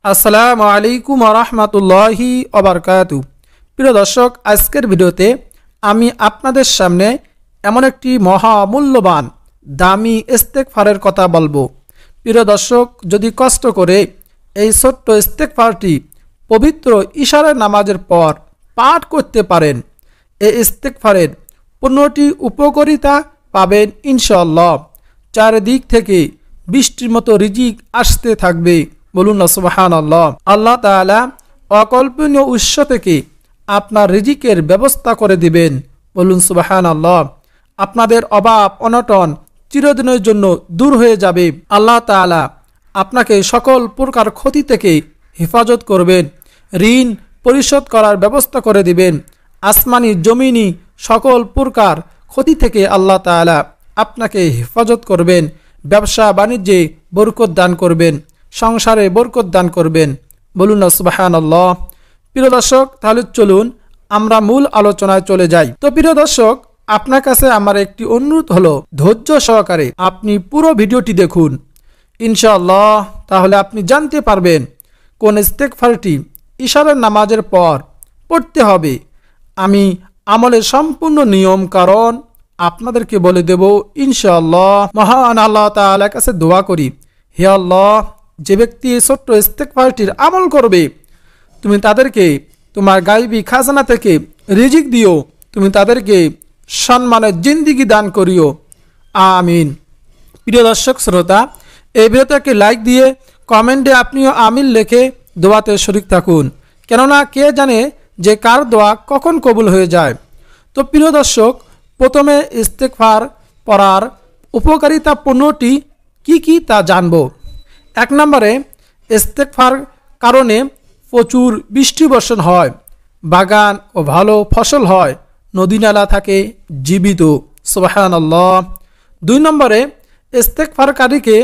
আসসালামু আলাইকুম ওয়া রাহমাতুল্লাহি ওয়া বারাকাতুহু। প্রিয় দর্শক, আজকের ভিডিওতে আমি আপনাদের সামনে এমন একটি মহামূল্যবান দামি ইস্তেগফারের কথা বলবো। প্রিয় দর্শক, যদি কষ্ট করে এই ছোট্ট ইস্তেগফারটি পবিত্র ইশারের নামাজের পর পাঠ করতে পারেন, এই ইস্তেগফারের 15টি উপকারিতা পাবেন ইনশাআল্লাহ। চারিদিক থেকে বৃষ্টির মতো রিজিক আসতে থাকবে। বলুন না সুবহানাল্লাহ। আল্লাহ তাআলা অকল্পনীয় উৎস থেকে আপনার রিজিকের ব্যবস্থা করে দিবেন। বলুন সুবহানাল্লাহ। আপনাদের অভাব অনটন চিরদিনের জন্য দূর হয়ে যাবে। আল্লাহ তাআলা আপনাকে সকল প্রকার ক্ষতি থেকে হেফাজত করবেন। ঋণ পরিশোধ করার ব্যবস্থা করে দিবেন। আসমানি জমিনি সকল প্রকার ক্ষতি থেকে আল্লাহ তাআলা আপনাকে হেফাজত করবেন। ব্যবসা বাণিজ্যে বরকত দান করবেন, সংসারে বরকত দান করবেন। বলুন না সুবহানাল্লাহ। প্রিয় দর্শক, তাহলে চলুন আমরা মূল আলোচনায় চলে যাই। তো প্রিয় দর্শক, আপনার কাছে আমার একটি অনুরোধ হলো, ধৈর্য সহকারে আপনি পুরো ভিডিওটি দেখুন ইনশাআল্লাহ। তাহলে আপনি জানতে পারবেন কোন ইস্তেগফারটি ইশারের নামাজের পর পড়তে হবে। আমি আমলের সম্পূর্ণ নিয়ম কারণ আপনাদেরকে বলে দেব ইনশাআল্লাহ। মহান আল্লাহ তাআলার কাছে দোয়া করি, হে আল্লাহ, যে ব্যক্তি এই ছোট্ট ইস্তেগফারটির আমল করবে, তুমি তাদেরকে তোমার গায়বী খাজানা থেকে রিজিক দিও, তুমি তাদেরকে সম্মানের জিন্দেগি দান করিও, আমিন। প্রিয় দর্শক শ্রোতা, এই ভিডিওটাকে লাইক দিয়ে কমেন্টে আপনিও আমিন লিখে দোয়াতে শরীক থাকুন, কেননা কে জানে যে কার দোয়া কখন কবুল হয়ে যায়। তো প্রিয় দর্শক, প্রথমে ইস্তেগফার পড়ার উপকারিতা 15টি কি কি তা জানব। 1 নম্বরে, ইস্তেগফার কারণে প্রচুর বৃষ্টি বর্ষণ হয়, বাগান ও ভালো ফসল হয়, নদী নালা থাকে জীবিত। সুবহানাল্লাহ। 2 নম্বরে, ইস্তেগফারকারীকে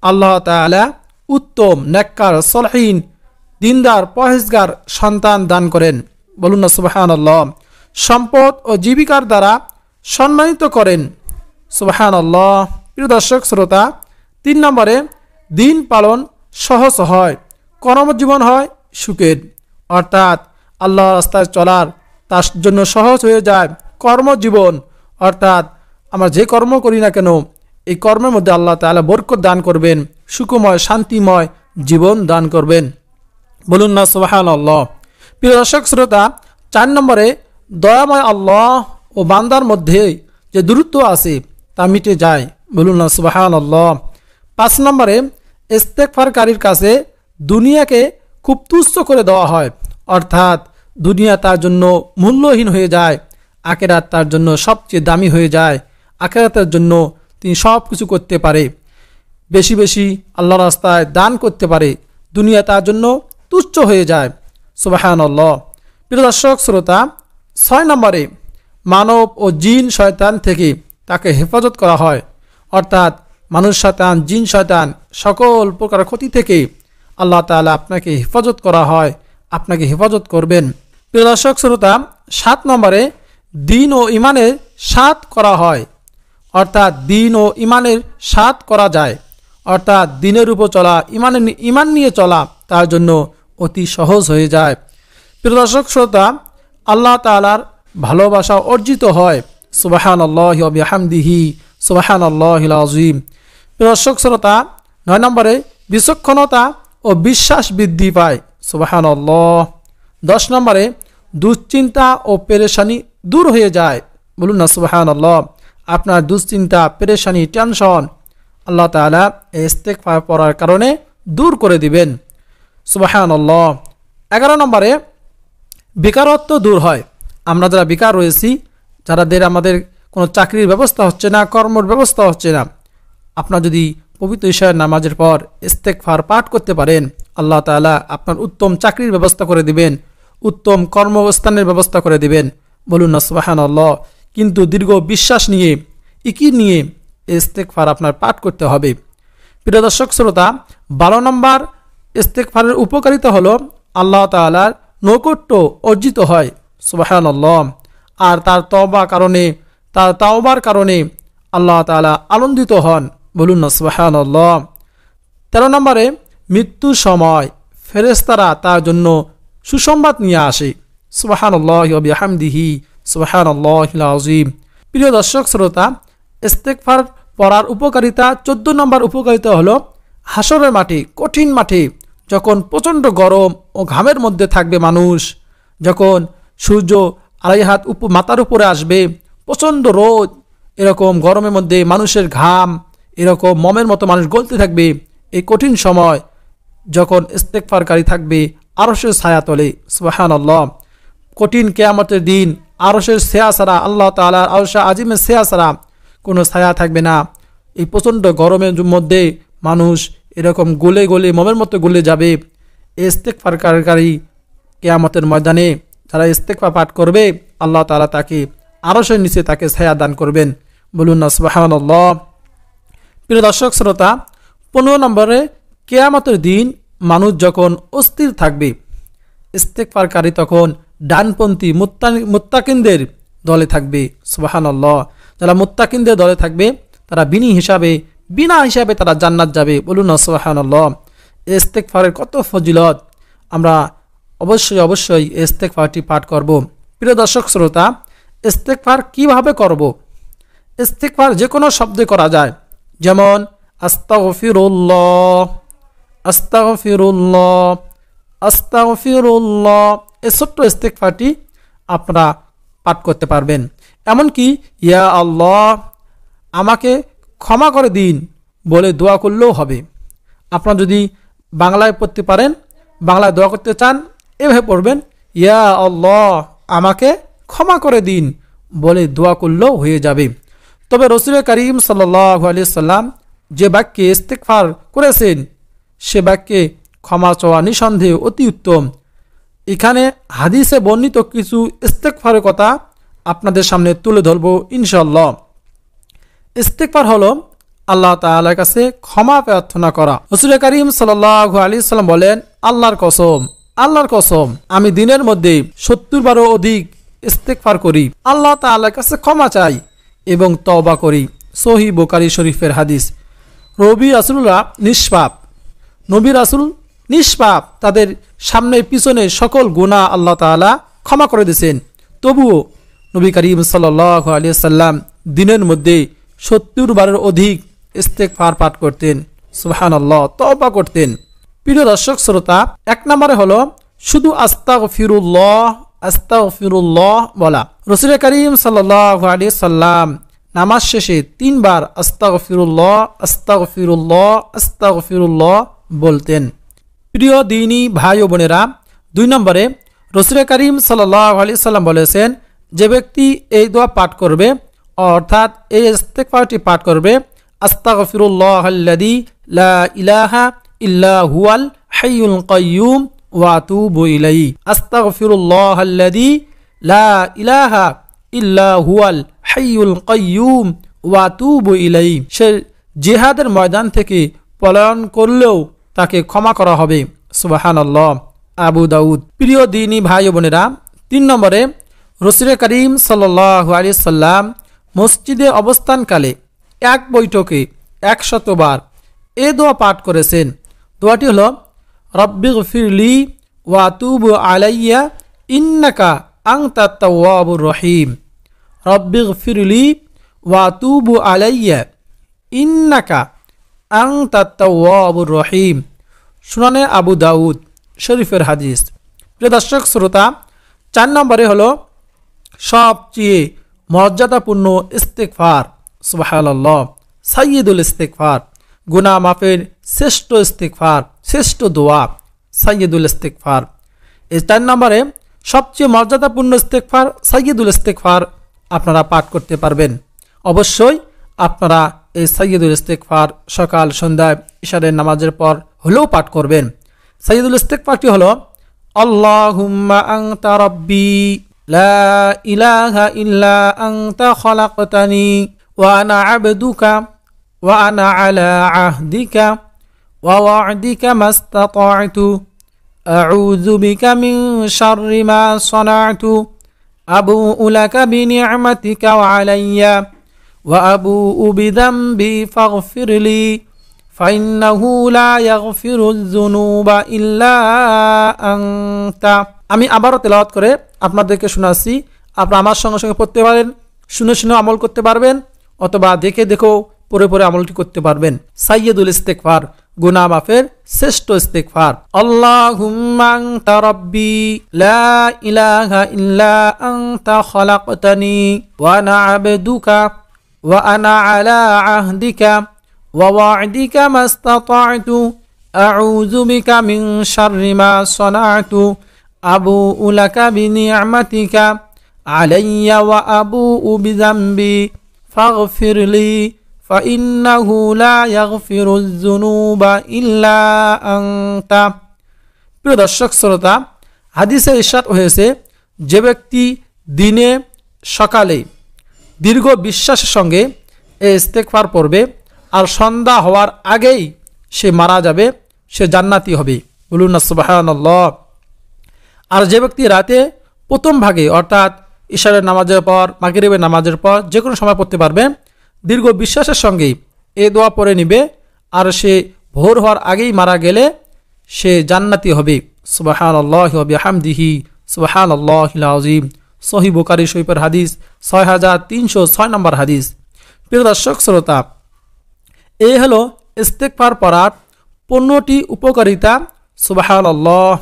আল্লাহ তাআলা উত্তম নেককার সলিহিন দিনদার পরহেজগার সন্তান দান করেন। বলুন না সুবহানাল্লাহ। সম্পদ ও জীবিকার দ্বারা সম্মানিত করেন। সুবহানাল্লাহ। প্রিয় দর্শক শ্রোতা, 3 নম্বরে, দিন পালন সহজ হয়, কর্মজীবন হয় সুখের, অর্থাৎ আল্লাহর রাস্তায় চলার তার জন্য সহজ হয়ে যায়। কর্মজীবন অর্থাৎ আমরা যে কর্ম করি না কেন, এই কর্মের মধ্যে আল্লাহ তাআলা বরকত দান করবেন, সুখময় শান্তিময় জীবন দান করবেন। বলুন না সুবহানাল্লাহ। প্রিয় দর্শক শ্রোতা, 4 নম্বরে, দয়াময় আল্লাহ ও বান্দার মধ্যে যে দূরত্ব আছে তা মিটে যায়। বলুন না সুবহানাল্লাহ। 5 নম্বরে, ইস্তেগফারকারীর কাছে দুনিয়াকে খুব তুচ্ছ করে দেওয়া হয়, অর্থাৎ দুনিয়া তার জন্য মূল্যহীন হয়ে যায়, আখিরাত তার জন্য সবচেয়ে দামি হয়ে যায়। আখিরাতের জন্য তিনি সব কিছু করতে পারে, বেশি বেশি আল্লাহর রাস্তায় দান করতে পারে, দুনিয়া তার জন্য তুচ্ছ হয়ে যায়। সুবহানাল্লাহ। প্রিয় দর্শক শ্রোতা, 6 নম্বরে, মানব ও জিন শয়তান থেকে তাকে হেফাজত করা হয়, অর্থাৎ মানুষ শয়তান জিন শয়তান সকল প্রকার ক্ষতি থেকে আল্লাহ তাআলা আপনাকে হেফাজত করা হয়, আপনাকে হেফাজত করবেন। প্রিয় দর্শক শ্রোতা, 7 নম্বরে, দিন ও ইমানের সাথ করা হয়, অর্থাৎ দিন ও ইমানের সাথ করা যায়, অর্থাৎ দিনের উপর চলা, ইমান নিয়ে চলা তার জন্য অতি সহজ হয়ে যায়। প্রিয় দর্শক শ্রোতা, আল্লাহ তাআলার ভালোবাসা অর্জিত হয়। সুবহানাল্লাহি ওয়া বিহামদিহি সুবহানাল্লাহিল আযীম। প্রিয় দর্শক শ্রোতা, 9 নম্বরে, বিচক্ষণতা ও বিশ্বাস বৃদ্ধি পায়। সুবহানাল্লাহ। 10 নম্বরে, দুশ্চিন্তা ও পেরেশানি দূর হয়ে যায়। বলুন না সুবহানাল্লাহ। আপনার দুশ্চিন্তা, পেরেশানি, টেনশন আল্লাহ তাআলা ইস্তেগফার পড়ার কারণে দূর করে দিবেন। সুবহানাল্লাহ। 11 নম্বরে, বেকারত্ব দূর হয়। আমরা যারা বেকার রয়েছি, যাদের আমাদের কোনো চাকরির ব্যবস্থা হচ্ছে না, কর্মের ব্যবস্থা হচ্ছে না, আপনার যদি পবিত্র ইশারের নামাজের পর ইস্তেগফার পাঠ করতে পারেন, আল্লাহ তাআলা আপনার উত্তম চাকরির ব্যবস্থা করে দিবেন, উত্তম কর্মস্থানের ব্যবস্থা করে দিবেন। বলুন না সুবহানাল্লাহ। কিন্তু দীর্ঘ বিশ্বাস নিয়ে, ইকির নিয়ে ইস্তেগফার আপনার পাঠ করতে হবে। প্রিয় দর্শক শ্রোতা, 12 নম্বর ইস্তেগফারের উপকারিতা হলো আল্লাহ তাআলার নৈকট্য অর্জিত হয়। সুবহানাল্লাহ। আর তার তাওবার কারণে আল্লাহ তাআলা আনন্দিত হন। বলুন না সুবহানাল্লাহ। 13 নম্বরে, মৃত্যুর সময় ফেরেশতারা তার জন্য সুসংবাদ নিয়ে আসে। সুবহানাল্লাহি ওয়া বিহামদিহি সুবহানাল্লাহিল আযীম। প্রিয় দর্শক শ্রোতা, ইস্তেগফার পড়ার উপকারিতা 14 নম্বর উপকারিতা হলো হাসরের মাঠে, কঠিন মাঠে যখন প্রচণ্ড গরম ও ঘামের মধ্যে থাকবে মানুষ, যখন সূর্য 2.5 হাত মাথার উপরে আসবে, প্রচণ্ড রোদ, এরকম গরমের মধ্যে মানুষের ঘাম এরকম মমের মতো মানুষ গলতে থাকবে, এই কঠিন সময় যখন ইস্তেগফারকারী থাকবে আরশের ছায়া তলে, সুবহানাল্লাহ, কঠিন কিয়ামতের দিন আরশের ছায়া ছাড়া, আল্লাহ তাআলার আরশে আজিমের ছায়া ছাড়া কোনো ছায়া থাকবে না। এই প্রচণ্ড গরমের মধ্যে মানুষ এরকম গলে গলে মমের মতো গলে যাবে। ইস্তেগফারকারী কিয়ামতের ময়দানে যারা ইস্তেগফার পাঠ করবে আল্লাহ তাআলা তাকে আরশের নিচে তাকে ছায়া দান করবেন। বলুন না সুবহানাল্লাহ। প্রিয় দর্শক শ্রোতা, 15 নম্বরে কিয়ামতের দিন মানুষ যখন অস্থির থাকবে, ইস্তেগফারকারী তখন ডানপন্থী মুত্তাকিনদের দলে থাকবে। সুবহানাল্লাহ। যারা মুত্তাকিনদের দলে থাকবে তারা বিনা হিসাবে তারা জান্নাত যাবে। বলুন না সুবহানাল্লাহ। ইস্তেগফারের কত ফজিলত, আমরা অবশ্যই ইস্তেগফারটি পাঠ করব। প্রিয় দর্শক শ্রোতা, ইস্তেগফার কিভাবে করব? ইস্তেগফার যে কোনো শব্দে করা যায়, যেমন আস্তাগফিরুল্লাহ, আস্তাগফিরুল্লাহ, আস্তাগফিরুল্লাহ, এই ছোট্ট ইস্তেগফারটি আপনারা পাঠ করতে পারবেন। এমনকি ইয়া আল্লাহ আমাকে ক্ষমা করে দিন বলে দোয়া করলেও হবে। আপনারা যদি বাংলায় পড়তে পারেন, বাংলায় দোয়া করতে চান, এভাবে পড়বেন, ইয়া আল্লাহ আমাকে ক্ষমা করে দিন বলে দোয়া করলেও হয়ে যাবে। তবে রাসূল করিম সাল্লাল্লাহু আলাইহি সাল্লাম যে বাক্যে ইস্তেগফার করেছেন সে বাক্যে ক্ষমা চাওয়া নিঃসন্দেহে অতি উত্তম। এখানে হাদিসে বর্ণিত কিছু ইস্তেগফারের কথা আপনাদের সামনে তুলে ধরব ইনশাআল্লাহ। ইস্তেগফার হলো আল্লাহ তাআলার কাছে ক্ষমা প্রার্থনা করা। রাসূল করিম সাল্লাল্লাহু আলাইহি সাল্লাম বলেন, আল্লাহর কসম আমি দিনের মধ্যে 70 বারও অধিক ইস্তেগফার করি, আল্লাহ তাআলার কাছে ক্ষমা চাই এবং তওবা করি। সহিহ বুখারী শরীফের হাদিস। নবী রাসূল নিষ্পাপ, তাদের সামনে পিছনে সকল গুনাহ আল্লাহ তাআলা ক্ষমা করে দিয়েছেন। তবুও নবী করিম সাল্লাল্লাহু আলাইহি সাল্লাম দিনের মধ্যে 70 বারের অধিক ইস্তেগফার পাঠ করতেন। সুবহানাল্লাহ, তওবা করতেন। প্রিয় দর্শক শ্রোতা, 1 নম্বরে হলো শুধু আস্তাগফিরুল্লাহ বলা। রাসূল করিম সাল্লাল্লাহু আলাইহি সাল্লাম নামাজ শেষে 3 বার আস্তাগফিরুল্লাহ বলতেন। প্রিয় দ্বীনী ভাই ও বোনেরা, 2 নম্বরে রাসূল করিম সাল্লাল্লাহু আলাইহি সাল্লাম বলেছেন, যে ব্যক্তি এই দোয়া পাঠ করবে অর্থাৎ এই ইস্তেগফারটি পাঠ করবে, আস্তাগফিরুল্লাহাল্লাযী লা ইলাহা ইল্লা হুয়াল হাইয়ুল কাইয়্যুম ওয়া আতুবু ইলাইহি, আস্তাগফিরুল্লাহাল্লাযী লা ইলাহা ইল্লা হুয়াল হাইয়ুল কাইয়্যুম ওয়া আতুবু ইলাইহি। সে জিহাদের ময়দান থেকে পলায়ন করলেও তাকে ক্ষমা করা হবে। সুবহানাল্লাহ। আবু দাউদ। প্রিয় দ্বীনী ভাই ও বোনেরা, 3 নম্বরে রাসূল করিম সাল্লাল্লাহু আলাইহি সাল্লাম মসজিদে অবস্থানকালে এক বৈঠকে 100 বার এই দোয়া পাঠ করেছেন। দোয়াটি হলো, রব্বিগফিরলি ওয়া তুবু আলাইয়া ইন্নাকা আনতাত তাওয়াবুর রহিম, রব্বিগফিরলি ওয়া তুবু আলাইয়া ইন্নাকা আনতাত তাওয়াবুর রহিম। সুনানে আবু দাউদ শরীফের হাদিস। প্রিয় দর্শক শ্রোতা, 4 নম্বরে হলো সবচেয়ে মর্যাদাপূর্ণ ইস্তেগফার। সুবহানাল্লাহ, সাইয়্যিদুল ইস্তেগফার, গুনাহ মাফের শ্রেষ্ঠ ইস্তেগফার, শ্রেষ্ঠ দোয়া সাইয়্যিদুল ইস্তেগফার। এই 4 নম্বরে সবচেয়ে মর্যাদাপূর্ণ ইস্তেগফার সাইয়্যিদুল ইস্তেগফার আপনারা পাঠ করতে পারবেন। অবশ্যই আপনারা এই সাইয়্যিদুল ইস্তেগফার সকাল সন্ধ্যায় ইশারের নামাজের পর হলেও পাঠ করবেন। সাইয়্যিদুল ইস্তেগফারটি হলো, আল্লাহুম্মা আনতা রাব্বি লা ইলাহা ইল্লা আনতা খালাকতানি ওয়া আনা আবদুকা ওয়া আনা আলা আহদিকা ওয়া ওয়া'দিকা মাস্তাতা'তু আউযু বিকা মিন শাররি মা সানা'তু আবু'ু লাকা বিনি'মাতিকা আলাইয়া ওয়া আবু'ু বিযামবি ফাগফিরলি ফাইন্নাহু লা ইয়াগফিরুয যুনুবা ইল্লা আনতা। আমি আবারও তেলাওয়াত করে আপনাদেরকে শোনাচ্ছি, আপনারা আমার সঙ্গে সঙ্গে পড়তে পারেন, শুনে শুনে আমল করতে পারবেন, অথবা দেখে দেখেও পরে পরে আমলটি করতে পারবেন। সাইয়্যিদুল ইস্তিগফার, গুনাহ মাফের শ্রেষ্ঠ ইস্তিগফার। আল্লাহুম্মা আনতা রাব্বি লা ইলাহা ইল্লা আনতা খালাকতানি ওয়া আনা আবদুকা ওয়া আনা আলা আহদিকা ওয়া ওয়া'দিকা মাস্তাতা'তু আউযু বিকা মিন শাররি মা সানা'তু আবু'ু লাকা বিনি'মাতিকা আলাইয়া ওয়া আবু'ু বিযামবি ফাগফিরলি ফাইন্নাহু লা ইয়াগফিরুয যুনুবা ইল্লা আনতা। প্রিয় দর্শক শ্রোতা, হাদিসে ইরশাদ হয়েছে, যে ব্যক্তি দিনে সকালে দীর্ঘ বিশ্বাসের সঙ্গে এই ইস্তেগফার পড়বে আর সন্ধ্যা হওয়ার আগেই সে মারা যাবে, সে জান্নাতি হবে। বলুন না সুবহানাল্লাহ। আর যে ব্যক্তি রাতে প্রথম ভাগে অর্থাৎ ইশারের নামাজের পর, মাগরিবের নামাজের পর যে কোনো সময় পড়তে পারবে, দীর্ঘ বিশ্বাসের সঙ্গেই এ দোয়া পড়ে নিবে, আর সে ভোর হওয়ার আগেই মারা গেলে সে জান্নাতি হবে। সুবহানাল্লাহি ওয়া বিহামদিহি সুবহানাল্লাহিল আযীম। সহিহ বুখারী শরীফের হাদিস 6306 নম্বর হাদিস। প্রিয় দর্শক শ্রোতা, এই হলো ইস্তেগফার পড়ার 15টি উপকারিতা। সুবহানাল্লাহ।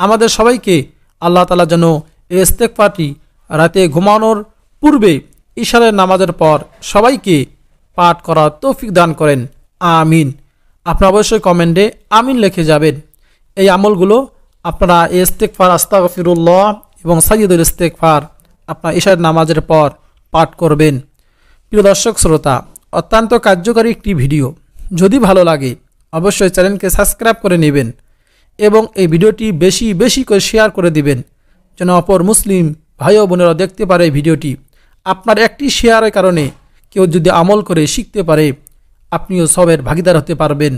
আমাদের সবাইকে আল্লাহ তাআলা যেন এই ইস্তেগফারটি রাতে ঘুমানোর পূর্বে ইশারের নামাজের পর সবাইকে পাঠ করার তৌফিক দান করেন, আমিন। আপনারা অবশ্যই কমেন্টে আমিন লিখে যাবেন। এই আমলগুলো আপনারা ইস্তেগফার, আস্তাগফিরুল্লাহ এবং সাইয়্যিদুল ইস্তেগফার আপনার ইশারের নামাজের পর পাঠ করবেন। প্রিয় দর্শক শ্রোতা, অত্যন্ত কার্যকরী একটি ভিডিও। যদি ভালো লাগে অবশ্যই চ্যানেলকে সাবস্ক্রাইব করে নেবেন এবং এই ভিডিওটি বেশি বেশি করে শেয়ার করে দিবেন, যেন অপর মুসলিম ভাই ও বোনেরা দেখতে পারে এই ভিডিওটি। আপনার একটি শেয়ারের কারণে কেউ যদি আমল করে শিখতে পারে, আপনিও সবের ভাগিদার হতে পারবেন।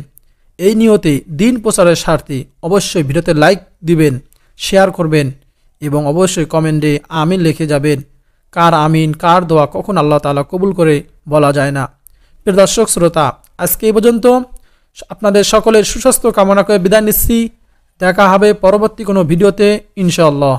এই নিয়তে দিন প্রচারের স্বার্থে অবশ্যই ভিডিওতে লাইক দিবেন, শেয়ার করবেন এবং অবশ্যই কমেন্টে আমিন লিখে যাবেন। কার আমিন, কার দোয়া কখন আল্লাহ তাআলা কবুল করে বলা যায় না। প্রিয় দর্শক শ্রোতা, আজকে এই পর্যন্ত। আপনাদের সকলের সুস্বাস্থ্য কামনা করে বিদায় নিচ্ছি। দেখা হবে পরবর্তী কোনো ভিডিওতে ইনশাআল্লাহ।